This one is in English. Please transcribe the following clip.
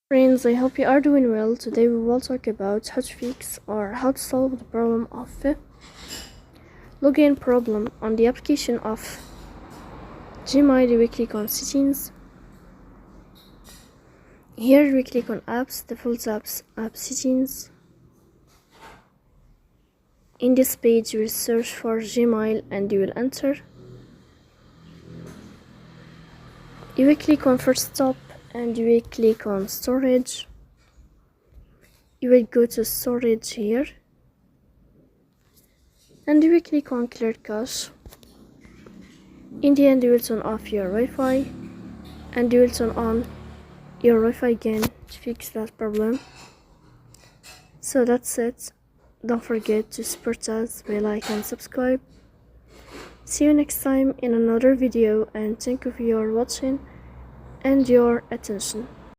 Friends, I hope you are doing well. Today we will talk about how to fix or how to solve the problem of login problem on the application of Gmail. We click on settings. Here we click on apps, default apps, app settings. In this page you will search for Gmail and you will enter. You will click on first stop and you will click on storage. You will go to storage here and you will click on clear cache. In the end you will turn off your Wi-Fi and you will turn on your Wi-Fi again to fix that problem. So that's it. Don't forget to support us by like and subscribe. See you next time in another video, and thank you for your watching and your attention.